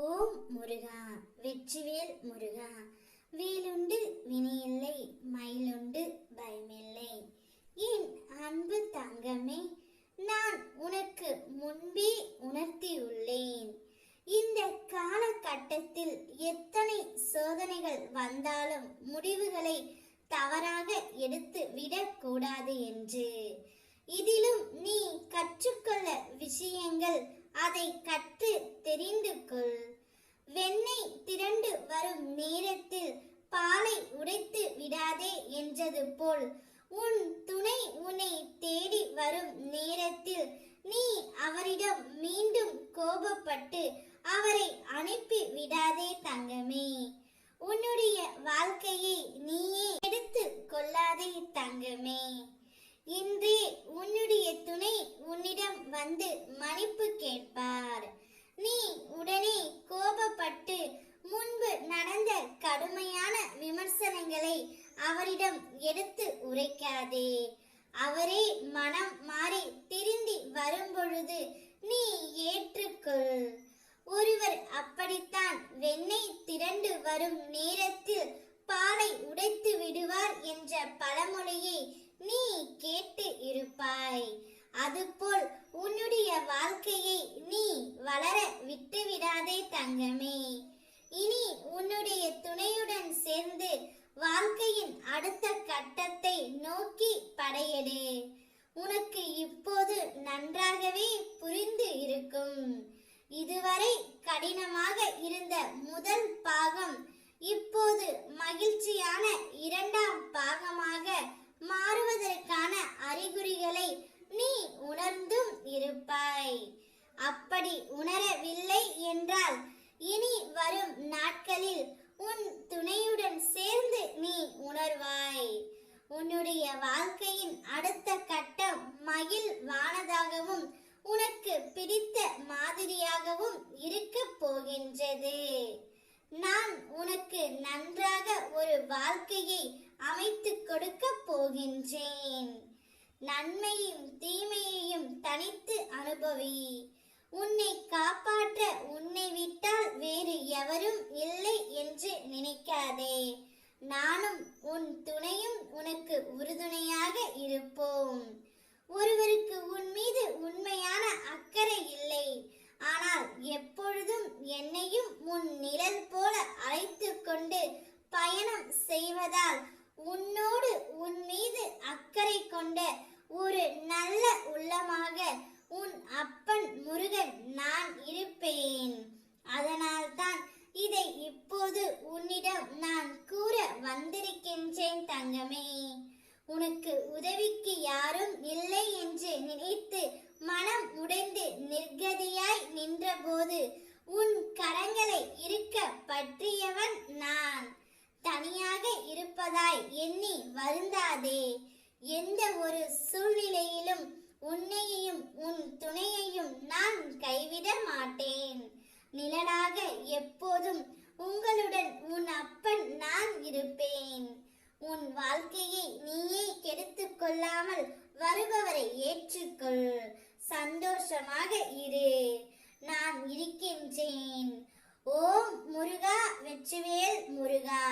ஓம் முருகா வெற்றிவேல் முருகா. வேலுண்டு வினையில்லை, மயிலுண்டு பயமில்லை. என் அன்பு தங்கமே, நான் உனக்கு முன்பே உணர்த்தியுள்ளேன். இந்த காலகட்டத்தில் எத்தனை சோதனைகள் வந்தாலும் முடிவுகளை தவறாக எடுத்து விடக்கூடாது என்று. இதிலும் நீ கற்றுக்கொள்ள விஷயங்கள், அதை கற்று தெரிந்து கொள். வெண்ணெய் திரண்டு வரும் நேரத்தில் பாலை உடைத்து விடாதே என்றது போல், உன் துணை உன்னை தேடி வரும் நேரத்தில் நீ அவரிடம் மீண்டும் கோபப்பட்டு அவரை அனுப்பி விடாதே தங்கமே. உன்னுடைய வாழ்க்கையை நீயே எடுத்து கொள்ளாதே தங்கமே. இன்றே உன்னுடைய துணை உன்னிடம் வந்து மன்னிப்பு கேட்பார். நீ உடனே கோபப்பட்டு முன்பு நடந்த கடுமையான விமர்சனங்களை அவரிடம் எடுத்து உரைக்காதே. அவரே மனம் மாறி திருந்தி வரும்பொழுது நீ ஏற்றுக்கொள். ஒருவர் அப்படித்தான் வெண்ணெய் திரண்டு வரும் நேரத்தில் பாலை உடைத்து விடுவார் என்ற பழமொழியை நீ கேட்டு இருப்பாய். அதுபோல் உன்னுடைய வாழ்க்கையை நீ வளர விட்டுவிடாதே தங்கமே. இனி உன்னுடைய துணையுடன் சேர்ந்து வாழ்க்கையின் அடுத்த கட்டத்தை நோக்கி படையெடு. உனக்கு இப்போது நன்றாகவே புரிந்து இருக்கும். இதுவரை கடினமாக இருந்த முதல் பாகம் இப்போது மகிழ்ச்சியான இரண்டாம் பாகமாக மாறுவதற்கான அறிகுறிகளை நீ உணர்ந்தும் இருப்பாய். அப்படி உணரவில்லை என்றால் இனி வரும் நாட்களில் உன் துணையுடன் சேர்ந்து நீ உணர்வாய். உன்னுடைய வாழ்க்கையின் அடுத்த கட்டம் மகிழ்வானதாகவும் உனக்கு பிடித்த மாதிரியாகவும் இருக்க போகின்றது. நான் உனக்கு நன்றாக ஒரு வாழ்க்கையை அமைத்து கொடுக்க போகின்றேன். நன்மையும் தீமையையும் தனித்து அனுபவி. உன்னை காப்பாற்ற உன்னை விட்டால் வேறு எவரும் இல்லை என்று நினைக்காதே. நானும் உன் துணையும் உனக்கு உறுதுணையாக இருப்போம். ஒருவருக்கு உன் மீது உண்மையான அக்கறை இல்லை, ஆனால் எப்பொழுதும் என்னையும் உன் நிழல் போல அழைத்து கொண்டு பயணம் செய்வதால் உன்னோடு உன் மீது அக்கறை கொண்ட ஒரு நல்ல உள்ளமாக உன் அப்பன் முருகன் நான் இருப்பேன். அதனால்தான் இதை இப்போது உன்னிடம் நான் கூற வந்திருக்கின்றேன் தங்கமே. உனக்கு உதவிக்கு யாரும் இல்லை என்று நினைத்து மனம் உடைந்து நிர்கதியாய் நின்றபோது உன் கரங்களை இருக்க பற்றியவன் நான். தனியாக இருப்பதாய் எண்ணி வருந்தாதே. எந்த ஒரு சூழ்நிலையிலும் உன்னையையும் உன் துணையையும் நான் கைவிட மாட்டேன். நிழலாக எப்போதும் உங்களுடன் உன் அப்பன் நான் இருப்பேன். உன் வாழ்க்கையை நீயே கெடுத்து கொள்ளாமல் வருபவரை ஏற்றுக்கொள். சந்தோஷமாக இரு. நான் இருக்கின்றேன். ஓம் முருகா வெற்றிவேல் முருகா.